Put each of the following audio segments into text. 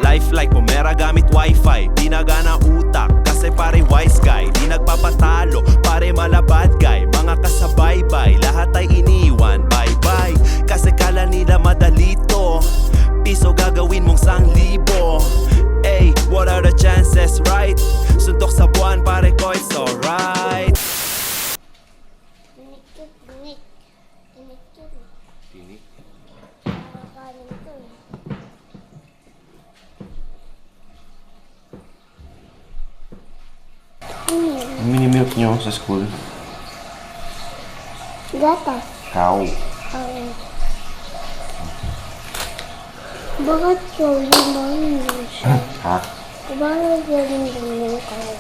Life like pumera gamit wifi, pinagana utak kasi pare wise guy. Di nagpapatalo, pare malabad guy. Mga kasabaybay, lahat ay iniwan, bye bye. Kasi kala nila madalito, piso gagawin mong 1,000. Ay, what are the chances, right? Suntok sa buwan, pare ko, it's alright. Tinik. Ang mini-milk nyo sa school? Gatas. Cow. Bakit yung morning siya? Ha? Bakit yung cow?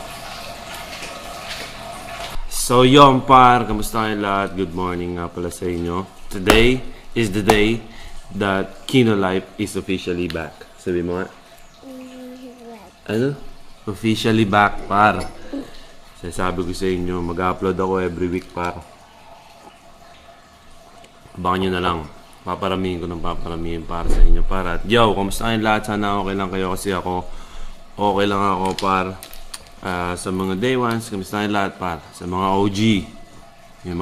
So yun par, kamusta kayo lahat? Good morning nga pala sa inyo. Today is the day that Kino Life is officially back. Sabi mo nga? Ano? Officially back par. Sabi ko sa inyo, mag-upload ako every week par. Abangan nyo na lang. Paparamihin ko ng paparamihin para sa inyo par. At yo, kamusta kayo lahat? Sana okay lang kayo kasi ako okay lang ako par. Sa mga day ones, kamusta kayo lahat par? Sa mga OG, yung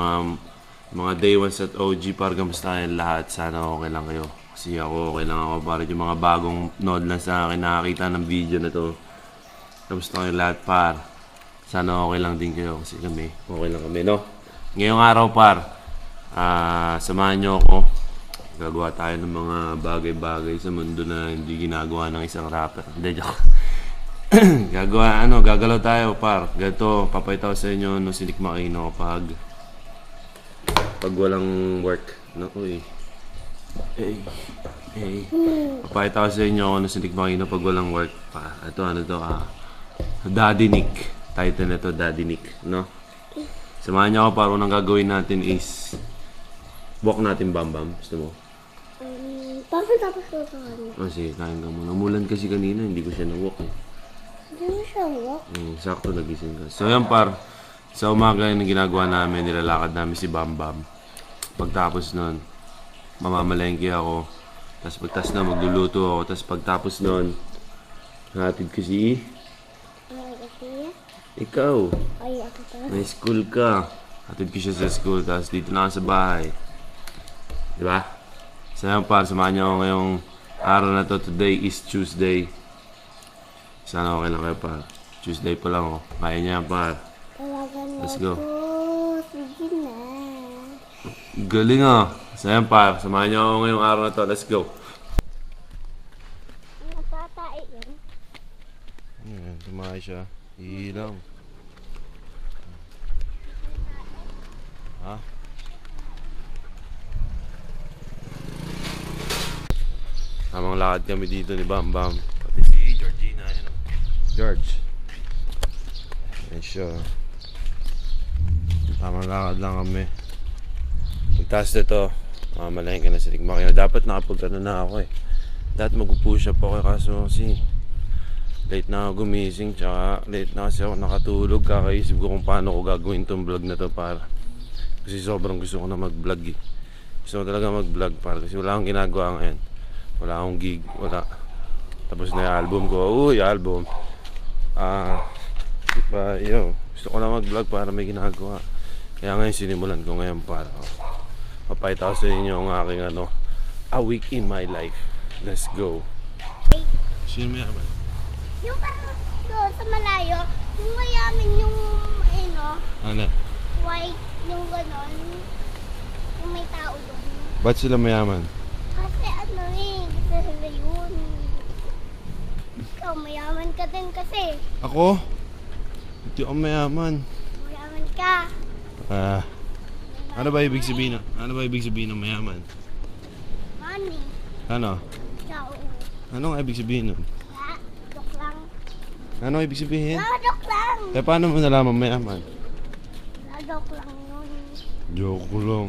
mga day ones at OG par, kamusta kayo lahat? Sana okay lang kayo. Kasi ako okay lang ako par. Yung mga bagong nod lang sa akin nakakita ng video na to. Kamusta kayo lahat par? Sana okay lang din kayo kasi kami, okay lang kami, no? Ngayong araw par, samahan nyo ako. Gagawa tayo ng mga bagay-bagay sa mundo na hindi ginagawa ng isang rapper. Hindi, joke. Gagalaw tayo par. Ganito, papayta ko sa inyo no sinik makino pag walang work. Naku eh. Papayta ko sa inyo no sinik makino pag walang work. Ano to, Daddy Nick. Title na to, Daddy Nick, no? Samahan niyo ako para unang gagawin natin is walk natin bam-bam. Gusto mo? Tapos ko sa kanya. Sige, kain ka muna. Umulan kasi kanina, hindi ko siya na-walk eh. Hindi mo siya walk? Sakto nagising ka. So yan par, sa umaga yung ginagawa namin, nilalakad namin si Bam-Bam. Pagtapos nun, mamamalengke ako. Tapos pagtas na, magluluto ako. Tapos pagtapos nun, hatid ko si... Ikaw. Ay, ako pa. May school ka. Hatid ko siya sa school. Tapos dito na ako sa bahay. Diba? So yan par, samahan niyo ako ngayong araw na to. Today is Tuesday. Sana okay lang kayo par. Tuesday pa lang oh. Kaya niya par. Let's go. Sige na. Galing ah. So yan par, samahan niyo ako ngayong araw na to. Let's go. Natatay yan. Ayan, tumahay siya. Hilang. Ha? Tamang lakad kami dito ni Bam Bam. Pati si Georgina. Ayan. George. Ayan siya. Tamang lakad lang kami. Pagtaas nito, mamalayan ka na sa ligma kayo. Dapat nakapunta na ako eh. Dapat mag-push up ako kaso kasi late na ako gumising, tsaka late na kasi ako nakatulog. Kakaisip ko kung paano ko gagawin tong vlog na to para kasi sobrang gusto ko na mag-vlog eh. Gusto ko talaga mag-vlog para kasi wala akong ginagawa ngayon. Wala akong gig, wala. Tapos na yung album ko. Uy, album. Gusto ko na mag-vlog para may ginagawa. Kaya ngayon sinimulan ko ngayon para papayta ko sa inyo ang aking a week in my life. Let's go. Sino may aman? Yung parang doon sa malayo, yung mayaman yung Ano? white, yung ganon, yung may tao doon. Ba't sila mayaman? Kasi gusto sila yun. Ikaw, mayaman ka din kasi. Ako? Hindi ako mayaman. Mayaman ka. Ano ba ibig sabihin? Ano ba ibig sabihin ng mayaman? Money. Ano? Ikaw. Anong ibig sabihin nun? Joke lang. Ano ibig sabihin? Joke lang. Eh paano mo nalaman mayaman? Joke lang yun. Joke ko lang.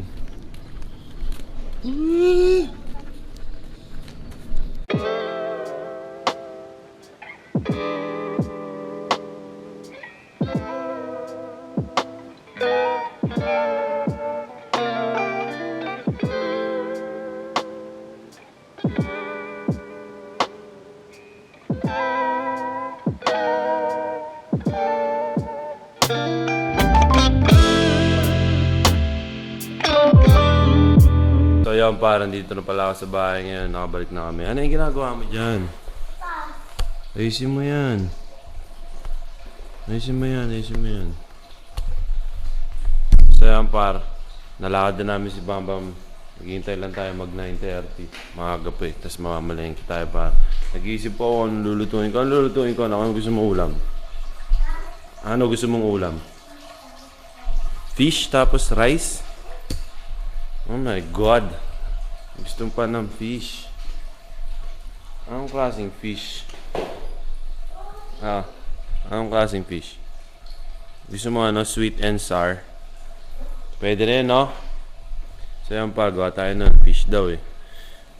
parang dito na pala ako sa bahay ngayon. Nakabalik na kami. Ano yung ginagawa mo dyan? Ayusin mo yan. Ayusin mo yan, ayusin mo yan. So yan par, nalakad na namin si Bambam. Naghihintay lang tayo mag 9:30. Maaga pa eh, tapos mamamalengke tayo par. Nag-iisip po ako anong lulutuin ko. Anong lulutuin ko? Ano gusto mong ulam? Ano gusto mong ulam? Fish tapos rice? Oh my God. Gusto pa ng fish. Anong klaseng fish? Anong klaseng fish? Gusto mo ano, sweet and sour? Pwede rin, no? So yan pa, gawa tayo nun. Fish daw eh.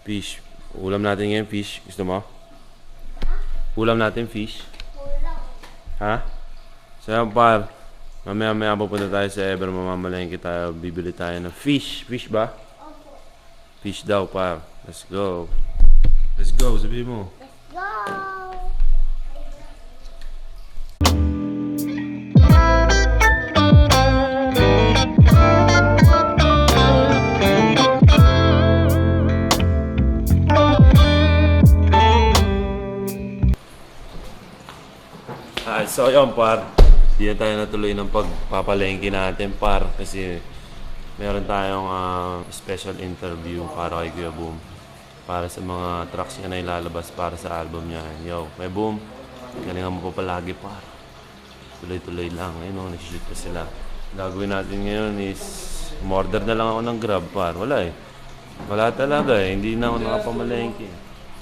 Fish. Ulam natin ngayon, fish. Gusto mo? Ulam natin, fish. Ha? So yan pa, mamaya pupunta tayo sa Ever, mamamalengke tayo, bibili tayo ng fish. Fish ba? Opo. Fish daw pa. Let's go. Let's go, sabihin mo. Let's go! So yun par, di na tayo natuloy ng pagpapalengke natin par, kasi meron tayong special interview para kay Kuya Boom, para sa mga tracks niya na ilalabas para sa album niya. Yo, Kuya Boom, galingan mo pa palagi par, tuloy-tuloy lang. Ayun o, nag-shoot pa sila. Gagawin natin ngayon is umorder na lang ako ng Grab par. Wala eh, wala talaga eh, hindi na ako nakapamalengke.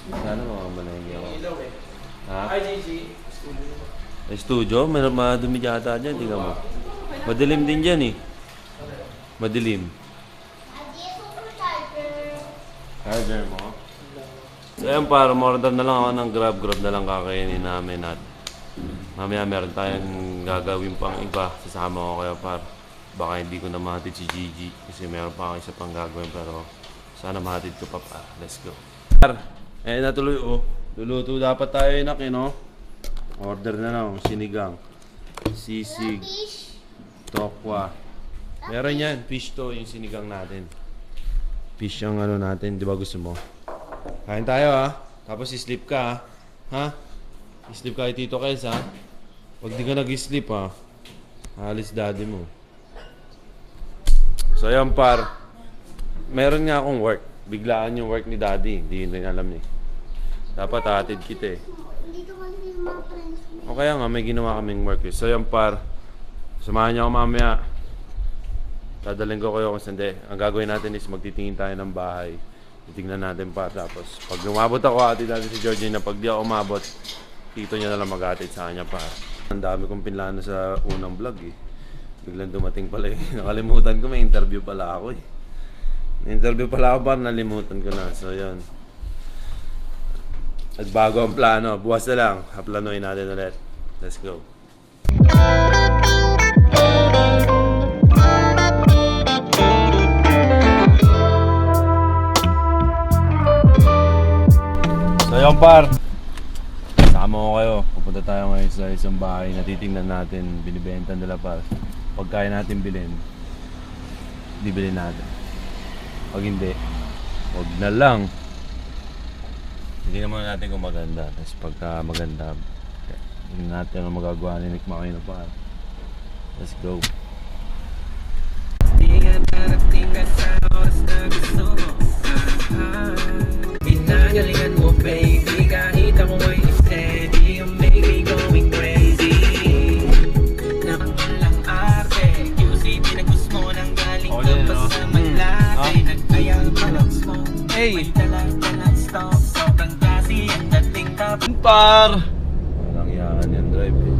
Sana makamalengke ako. Ha? Studio, may madumi yata dyan, tingnan mo. Madilim din dyan eh. Madilim. Charger mo? So yan para, order na lang ako ng Grab na lang kakainin namin at mamaya meron tayong gagawin pang iba. Sasama ko kaya par. Baka hindi ko na mahatid si Gigi kasi meron pa ako isa pang gagawin pero sana mahatid ko pa par. Let's go. Par, natuloy oh. Luluto dapat tayo inak eh no? Order na lang, sinigang, sisig, tokwa. Meron yan, fish to yung sinigang natin. Fish yung ano natin, di ba gusto mo? Kain tayo ha, tapos sleep ka ha. Sleep ka kay Tito Kels ha. Pag di ka nag-sleep ha, halis daddy mo. So yan par, meron nga akong work. Biglaan yung work ni daddy, hindi rin alam eh. Dapat hatid kita eh. Dito kasi yung mga friends mo. O kaya nga, may ginawa kaming work eh. So yan par, samahan niyo ako mamaya. Dadalhin ko kayo kung sandi. Ang gagawin natin is magtitingin tayo ng bahay. Titingnan natin pa. Tapos pag umabot ako, atid natin si Georgina. Pag di ako umabot, tito niya na lang mag-atid sa kanya par. Ang dami kong pinlano sa unang vlog eh. Biglang dumating pala eh. Nakalimutan ko, may interview pala ako eh. May interview pala ako par, nalimutan ko na. So yan. At bago ang plano, buwas na lang, haplanuin natin ulit. Let's go. So yun par, sama ko kayo. Pupunta tayo ngayon sa isang bahay na titingnan natin, binibenta nila par. Pag kaya natin bilhin, bibili natin. Pag hindi, wag na lang. Hindi naman natin kung maganda. Tapos pagka maganda, hindi natin ang magagawa ni Nick Makino pa. Let's go. Di nga narating ka sa oras na gusto mo. Pinagalingan mo baby, kahit ako ay steady. You make me going crazy. Naman lang arte, QC pinagpus mo nang galing ka pa sa Malate. Nagkayal pa ng smoke, may dala-dala stop. Sobrang klase ang dating tapos Par! Walang yan yung drive eh.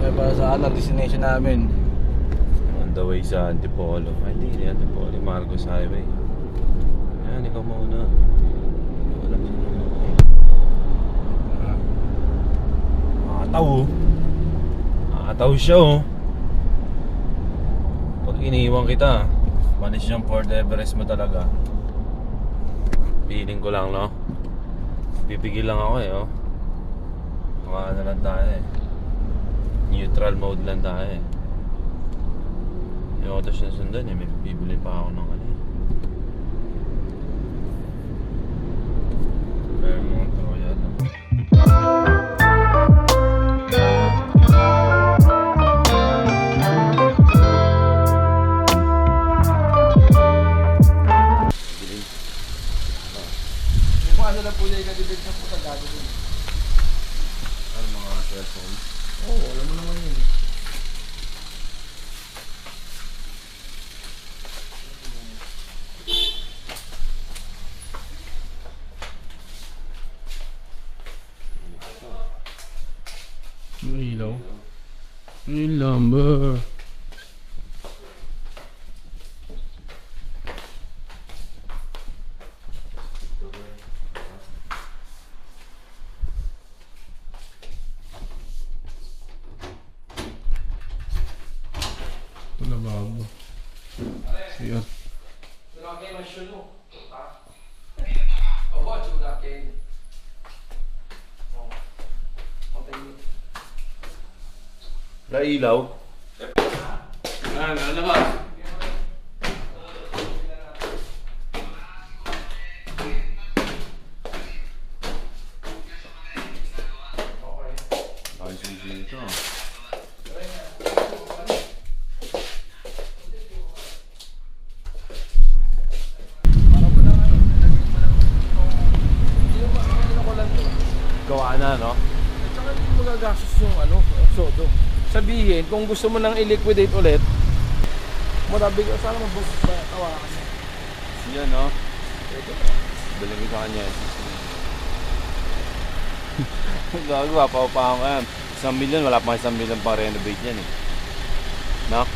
Kaya para saan ang destination namin? On the way sa Antipolo. Ay hindi, Antipolo. Marcos Highway. Ayan, ikaw mauna. Wala mo muna. Nakataw oh. Nakataw siya oh. Pag iniiwan kita, manis yung Fort Everest mo talaga. Feeling ko lang no. Pipigil lang ako eh oh. Ano lang tayo eh. Neutral mode lang tayo eh. Yung autos na sundan eh, may bibili pa ako ng ano eh. Pumasa na po niya yung kadibig sa puta gagawin. Ano mga cellphone? Oo, alam mo naman yun. May ilaw. May lumber. Ito na bago. Siya. Nailaw? Labas. Ay, sige ito. Gawa na, no? At saka hindi magagastos yung sodo. Sabihin, kung gusto mo nang i-liquidate ulit, marami ka, sana mag-book ba, tawakan mo. Yan, no? Bilhin ko sa kanya. Gagawa, paupahan ko yan. 1 million, wala pa 1 million pang renovate yan eh. No?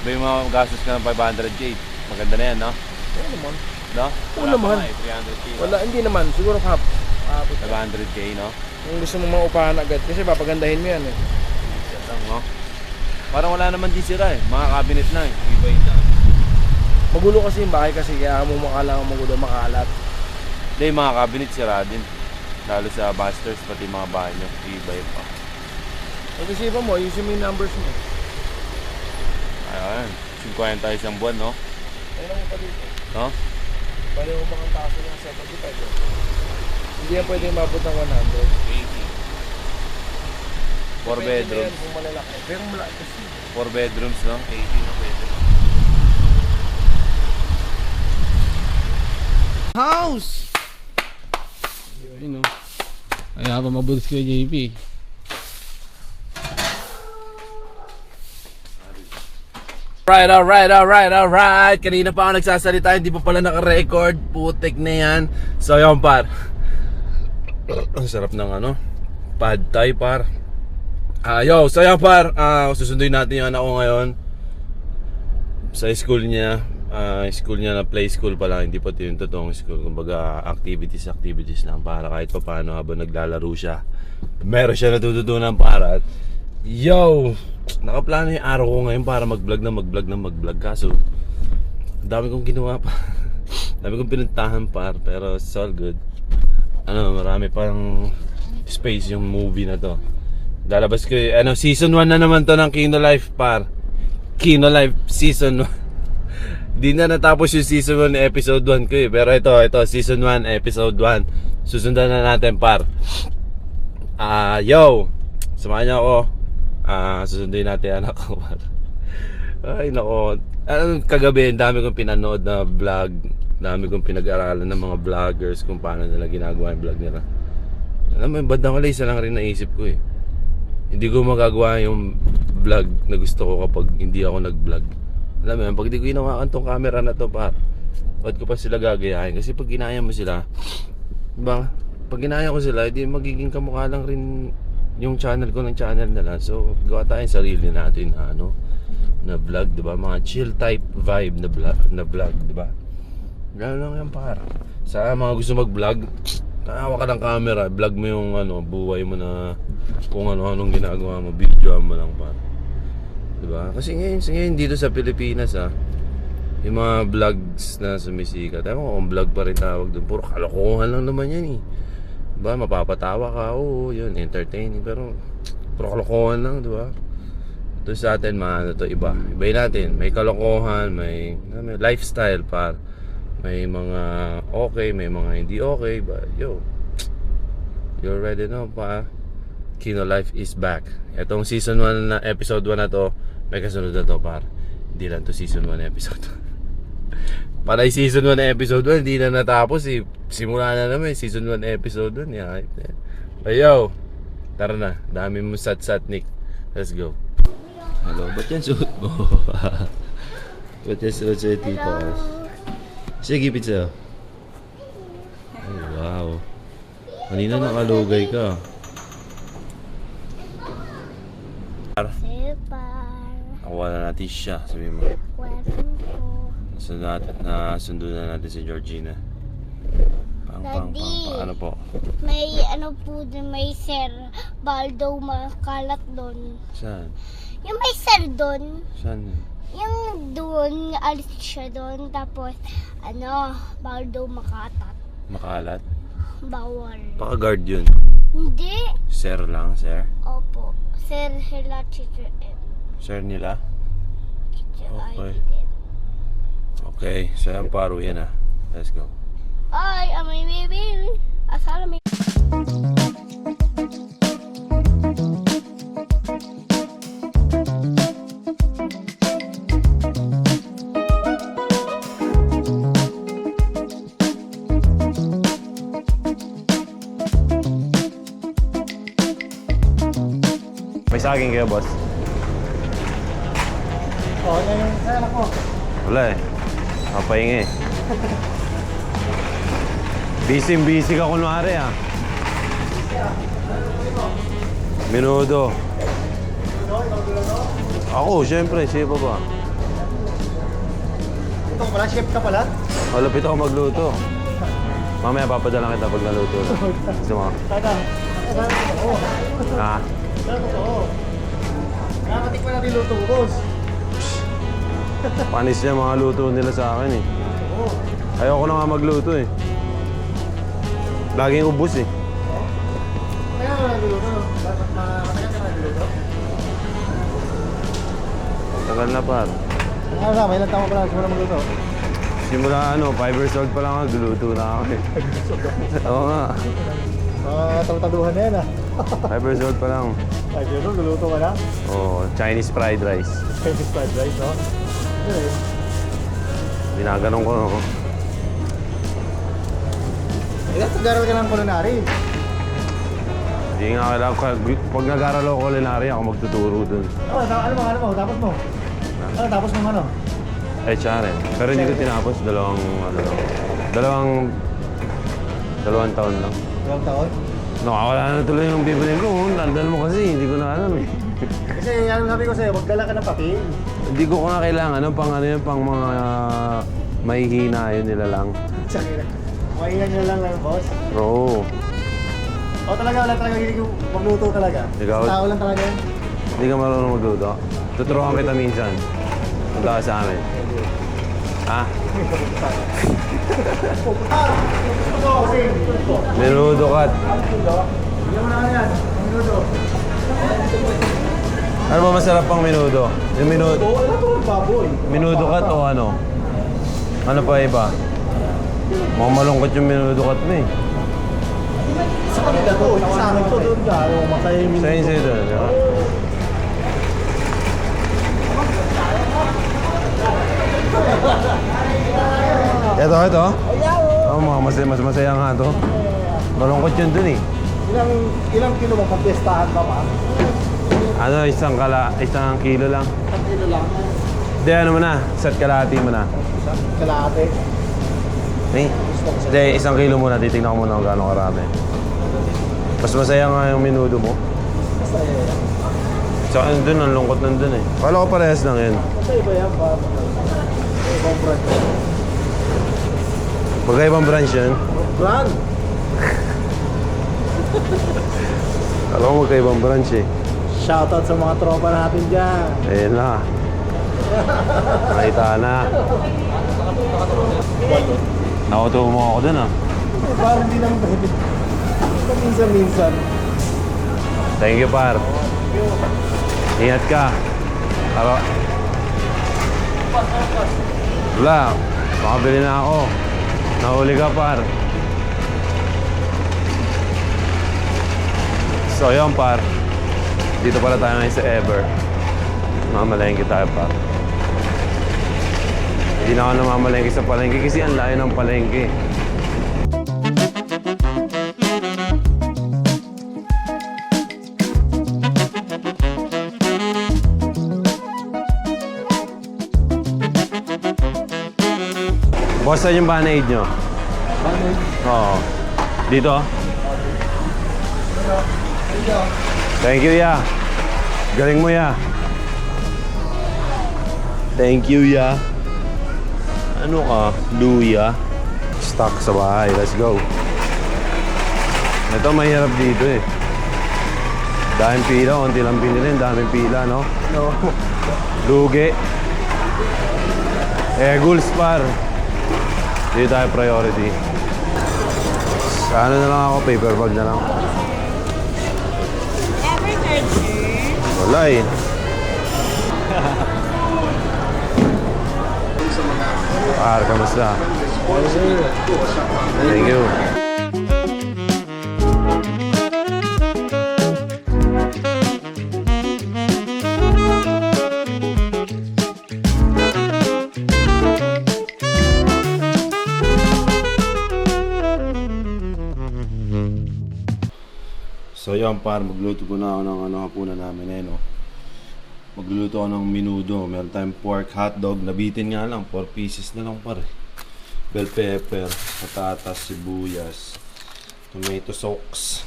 Ba yung mga gastos ka ng 500k? Maganda na yan, no? Oo naman. No? Oo Wala naman. pa nga eh, 300k. Wala, hindi naman. Siguro kahap. 500k, no? Kung gusto mo maupahan agad, kasi papagandahin mo yan eh. Yan lang, no? Parang wala naman din sira eh. Mga cabinet na eh. Iba yun na. Magulo kasi yung bahay kasi kaya mo makailangan magulo, makalat. Hindi, yung mga cabinet sira din. Lalo sa busters, pati mga bahay nyo. Iba yun pa. Pag-isipan mo, ayusin mo yung numbers mo. Ayan. 50 isang buwan, no? Ayun lang yung pa dito. No? Pwede mo bang taso ng 75? Hindi yan pwede mabot ng 100. 4 bedrooms. Kung malalaki. Pero malaki kasi. 4 bedrooms, no? 80 na pwede. House! Yun, no? Kaya pa mabutis ko yung JP. Alright. Kanina pa ako nagsasalita, hindi pa pala naka-record. Putik na yan. So yun par. Ang sarap ng pad thai par. So yun par, susunduin natin yung anak ko ngayon sa school niya. School niya na play school pa lang, hindi pa ito yung totoong school. Kumbaga activities lang para kahit pa paano habang naglalaro siya, meron siya natututunan para. At nakaplano yung araw ko ngayon para mag-vlog. Kaso dami kong ginawa pa. Dami kong pinuntahan par, pero it's all good. Marami pang space yung movie na to. Lalabas ko season 1 na naman to ng Kino Life par. Kino Life season 1. Di na natapos yung season 1 episode 1 ko eh. Pero ito season 1 episode 1. Susundan na natin par. Samahan niyo ako. Susunduin natin anak ko par. Ay nako. Kagabi dami kong pinanood na vlog. Dami kong pinag-aralan ng mga vloggers kung paano nila ginagawa yung vlog nila. Alam mo, bandang wala isa lang rin naisip ko eh. Hindi ko magagawa yung vlog na gusto ko kapag hindi ako nag-vlog. Alam mo yan, pag di ko hinawakan tong camera na to par, ba't ko pa sila gagayahin? Kasi pag ginaya mo sila, diba? Pag ginaya ko sila, di magiging kamukha lang rin yung channel ko ng channel nila. So, gawa tayong sarili natin na vlog, diba? Mga chill type vibe na vlog, diba? Gano'n lang yan par. Sa mga gusto mag-vlog, tawa ka ng camera, vlog mo yung buhay mo na kung ano-anong ginagawa mo, video mo lang par. Diba? Kasi ngayon dito sa Pilipinas yung mga vlogs na sumisikat, ewan ko kung vlog pa rin tawag doon, puro kalokohan lang naman yan eh. Diba? Mapapatawa ka, oo, yun, entertaining, pero puro kalokohan lang, diba? Ito sa atin, iba. Ibayin natin, may kalokohan, may lifestyle par. May mga okay, may mga hindi okay, but you already know pa. Kino Life is back. Itong season 1 na episode 1 na to, may kasunod na to par. Hindi lang to season 1 episode 1. Panay season 1 episode 1, hindi na natapos eh. Simula na naman season 1 episode 1. Yeah. Ayo, tara na. Dami mo sat-sat, Nick. Let's go. Hello, ba't yan suot mo? Ba't yan suot sa'yo, Tito? Sige, pizza. Ay, wow. Kanina nakalugay ka. Separ. Nakuha na natin siya, sabi mo. Weapon ko. Nasundo na natin si Georgina. Daddy. Ano po? May ano po dun, may Sir Baldo makalat doon. Saan? Yung may Sir doon. Saan? Yung doon, alis siya doon. Tapos, Baldo makatat. Makalat? Bawal. Baka guard yun. Hindi. Sir lang, sir? Opo. Sir Hila Teacher M. Sir nila? Teacher Okay. ID din. Okay, so yan paro yan ah. Let's go. Ay, amay baby. Asala may... May saging kayo, boss? Oh, yan yung anak ko. Wala eh. Kapahingi eh. Busy ka kunwari ah. Minudo. Ako, syempre, siya pa ba? Ito pala, chef ka pala? Malapit ako magluto. Mamaya papadala kita pag naluto na. Gusto mo? Sana. Oo. Ah, Sana totoo. Nakakatikman natin luto ko, boss. panis niya mga luto nila sa akin eh. Ayoko na nga magluto eh. Laging ubos eh. Kaya ka nagluluto, no? Dapat matagal ka nagluluto. Tagal na par. Ano na, may ilang taon ko pala simula magluto. Simula 5 years old pa lang ako, luluto na ako eh. Oo nga. Mga talutaduhan na yan, ah. 5 years old pa lang. Ay, yun, luluto ka na. Oh, Chinese fried rice. Chinese fried rice, no? Yun eh. Ginaganon ko. No? Nag-aaral ka ng culinary. Hindi nga kailangan. Pag nag-aaral ako culinary, ako magtuturo dun. Ano mo? Tapos mo? Ano, tapos mo ano? HR eh. Pero hindi ko tinapos. Dalawang taon lang. Ilang taon? Nakawala na tuloy yung bibilin ko. Nandal mo kasi, hindi ko na alam eh. Kasi ano sabi ko sa'yo, magdala ka ng papel. Hindi ko na kailangan. Pang mga mahihina yun nila lang. Sakira. Maingan nyo lang boss. Oo. O talaga, wala talaga hindi ko magluto talaga. Ikaw? Tao lang talaga yan. Hindi ka marunong magluto. Tuturuan kita minsan. Punta ka sa amin. Ha? Menudo kat. Bigyan mo na ka yan. Minuto. Ano ba masarap pang menudo? Yung menudo. Wala to ng baboy. Menudo kat o ano? Ano pa iba? Mga malungkot yung menudo kat mo eh. Sa kanila to. Sa amin to doon ka. Masaya yung Sa inyo ito, di ba? Ito. Oh, mas masaya nga to. Malungkot yun dun eh. Ilang kilo ba pagtestahan ba pa? Ano, isang kilo lang. 1 kilo lang. Hindi, ano mo na, set kalahati mo na. Kalahati. Hindi, 1 kilo muna, titignan ko muna kung gaano karami. Mas masaya nga yung menudo mo. Masaya yan. Tsaka nandun, ang lungkot nandun eh. Kala ko parehas lang yun. Masaya ba yan ba? Ibang brand. Magkaibang branch yun. Brand? Kala ko magkaibang branch eh. Shoutout sa mga tropa natin dyan. Ayun na. Nakita na. Nakutuwa mo ako dun ah. Parang hindi naman kasi minsan-minsan. Thank you, par. Ingat ka. Wala. Makabili na ako. Nahuli ka, par. So, yun, par. Dito pala tayo ngayon sa Ever. Mamalengke tayo, par. Hindi na ako namamalengke sa palengke kasi ang layo ng palengke. Boss, saan yung Band-Aid nyo? Band-Aid? Oo. Dito? Thank you, ya. Galing mo, ya. Thank you, ya. Ano ka? Luya. Stuck sa bahay. Let's go. Ito mahirap dito eh. Daming pila. Kunti lang pinili. Daming pila, no? No. Lugi. Gulspar. Dito tayo priority. Sa ano na lang ako? Paper bag na lang. Ever heard, sir? Wala eh. Kamusta? Thank you. So yun par, magluto ko na ako ng hapunan namin eh no. Magluluto ako ng menudo. Meron tayong pork hotdog. Nabitin nga lang. 4 pieces na lang pare. Bell pepper, patatas, sibuyas, tomato sauce.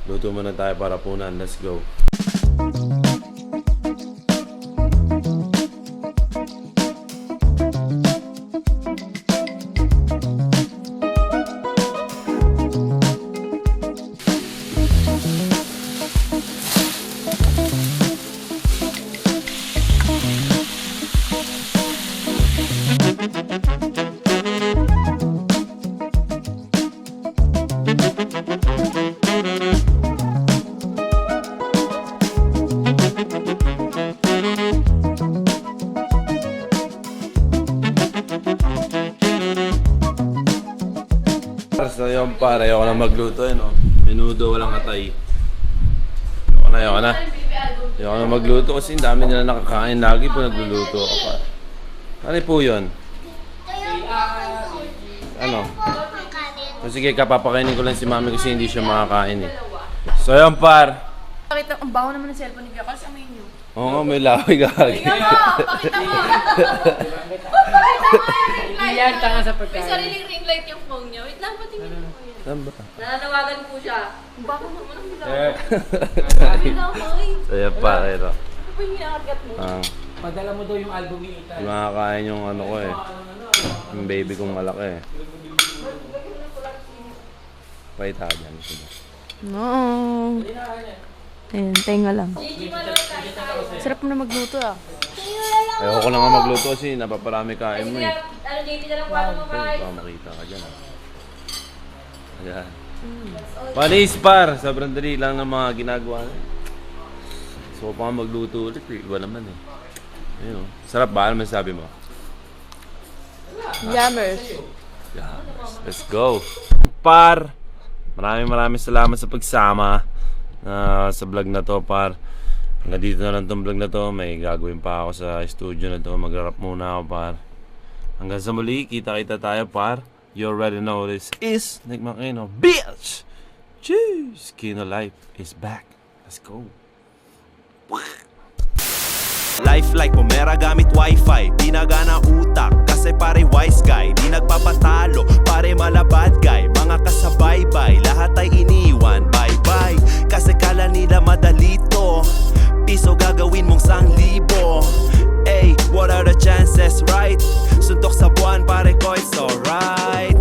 Luto muna tayo para punan. Let's go. So yun pare, ayoko na magluto eh no. Menudo, walang atay. Ayoko na. Ayoko na magluto kasi ang dami nila nakakain. Lagi po nagluluto ako pa. Ano po yun? Ano? So, sige, kapapakainin ko lang si mami kasi hindi siya makakain eh. So yun par. Pakita, ang baho naman ng cellphone ni Kuya Carl sa amin yun. Oo, may laway gagi. Pakita mo! Pakita mo! Iyan, tanga sa pagkain. May sariling ring light yung phone niya. Wait lang, patingin mo yan. Saan ba? Nananawagan po siya. Ang baho naman ang bilaw. So yun pare no. Ano ba yung hinakargat mo? Padala mo daw yung album ni Ethan. Makakain yung ano ko eh. Yung baby kong malaki eh. Paita dyan. No. Ayan, tenga lang. Sarap mo na magluto ah. Ayoko na nga magluto kasi napaparami kain mo eh. Ano, JP na lang kwarto mo Baka makita ka dyan ah. Ayan. Panis par! Sobrang dali lang ng mga ginagawa. So pa magluto ulit eh. Iba naman eh. Ayun oh. Sarap ba? Ano masasabi mo? Yammers. Yammers. Let's go! Par! Maraming salamat sa pagsama sa vlog na to par. Hanggang dito na lang tong vlog na to. May gagawin pa ako sa studio na to. Mag-rap muna ako par. Hanggang sa muli, kita-kita tayo par. You already know this is Nick Makino, bitch! Cheers! Kino Life is back. Let's go. Life like pumera gamit wifi. Di nagana utak kasi pare wise guy. Di nagpapatalo pare mala bad guy. Mga kasabaybay lahat ay iniwan. Bye bye kasi kala nila madalito. Piso gagawin mong 1,000. Hey, what are the chances right? Suntok sa buwan pare ko it's alright.